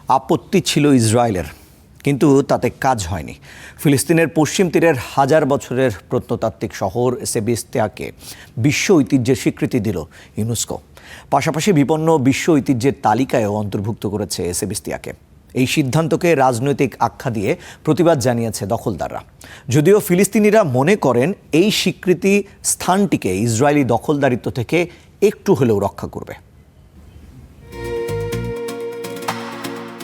আপত্তি ছিল ইসরায়েলের, কিন্তু তাতে কাজ হয়নি। ফিলিস্তিনের পশ্চিম তীরের হাজার বছরের প্রত্নতাত্ত্বিক শহর সেবাস্তিয়াকে বিশ্ব ঐতিহ্যের স্বীকৃতি দিল ইউনেস্কো। পাশাপাশি বিপন্ন বিশ্ব ঐতিহ্যের তালিকায়ও অন্তর্ভুক্ত করেছে সেবাস্তিয়াকে। এই সিদ্ধান্তকে রাজনৈতিক আখ্যা দিয়ে প্রতিবাদ জানিয়েছে দখলদাররা। যদিও ফিলিস্তিনিরা মনে করেন এই স্বীকৃতি স্থানটিকে ইসরায়েলি দখলদারিত্ব থেকে একটু হলেও রক্ষা করবে।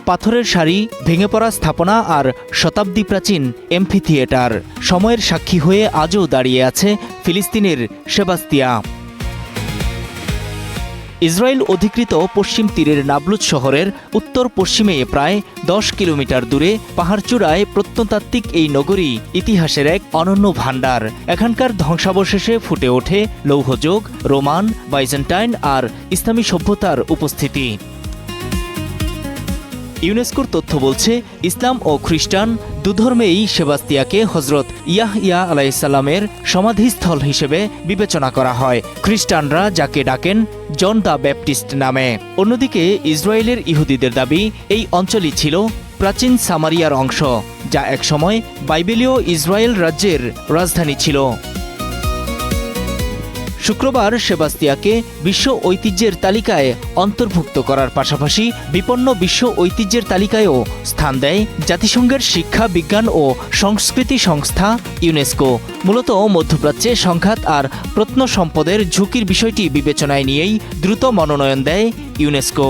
পাথরের সারি, ভেঙে পড়া স্থাপনা আর শতাব্দী প্রাচীন এমফিথিয়েটার সময়ের সাক্ষী হয়ে আজও দাঁড়িয়ে আছে ফিলিস্তিনের সেবাস্তিয়া। ইসরায়েল অধিকৃত পশ্চিম তীরের নাবলুজ শহরের উত্তর পশ্চিমে প্রায় 10 কিলোমিটার দূরে পাহাড়চূড়ায় প্রত্নতাত্ত্বিক এই নগরী ইতিহাসের এক অনন্য ভাণ্ডার। এখানকার ধ্বংসাবশেষে ফুটে ওঠে লৌহযুগ, রোমান, বাইজেন্টাইন আর ইসলামী সভ্যতার উপস্থিতি। ইউনেস্কোর তথ্য বলছে, ইসলাম ও খ্রিস্টান দুধর্মেই সেবাস্তিয়াকে হজরত ইয়াহইয়া আলাইহিসসালামের সমাধিস্থল হিসেবে বিবেচনা করা হয়। খ্রিস্টানরা যাকে ডাকেন জন দ্য ব্যাপটিস্ট নামে। অন্যদিকে ইসরায়েলের ইহুদিদের দাবি এই অঞ্চলই ছিল প্রাচীন সামারিয়ার অংশ, যা একসময় বাইবেলীয় ইসরায়েল রাজ্যের রাজধানী ছিল। শুক্রবার সেবাস্তিয়াকে বিশ্ব ঐতিহ্যের তালিকায় অন্তর্ভুক্ত করার পাশাপাশি বিপন্ন বিশ্ব ঐতিহ্যের তালিকায়ও স্থান দেয় জাতিসংঘের শিক্ষা, বিজ্ঞান ও সংস্কৃতি সংস্থা ইউনেস্কো। মূলত মধ্যপ্রাচ্যে সংঘাত আর প্রত্নসম্পদের ঝুঁকির বিষয়টি বিবেচনায় নিয়েই দ্রুত মনোনয়ন দেয় ইউনেস্কো।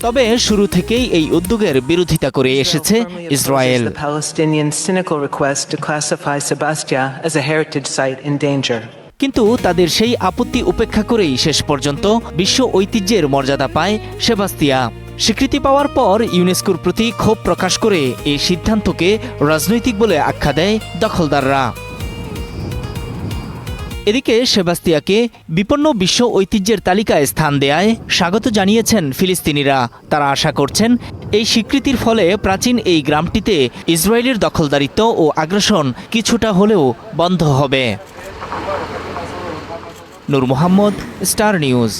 তবে শুরু থেকেই এই উদ্যোগের বিরোধিতা করে এসেছে ইসরায়েল। কিন্তু তাদের সেই আপত্তি উপেক্ষা করেই শেষ পর্যন্ত বিশ্ব ঐতিহ্যের মর্যাদা পায় সেবাস্তিয়া। স্বীকৃতি পাওয়ার পর ইউনেস্কোর প্রতি ক্ষোভ প্রকাশ করে এই সিদ্ধান্তকে রাজনৈতিক বলে আখ্যা দেয় দখলদাররা। এদিকে সেবাস্তিয়াকে বিপন্ন বিশ্ব ঐতিহ্যের তালিকায় স্থান দেয়ায় স্বাগত জানিয়েছেন ফিলিস্তিনিরা। তারা আশা করছেন এই স্বীকৃতির ফলে প্রাচীন এই গ্রামটিতে ইসরায়েলের দখলদারিত্ব ও আগ্রাসন কিছুটা হলেও বন্ধ হবে। নূর মোহাম্মদ, স্টার নিউজ।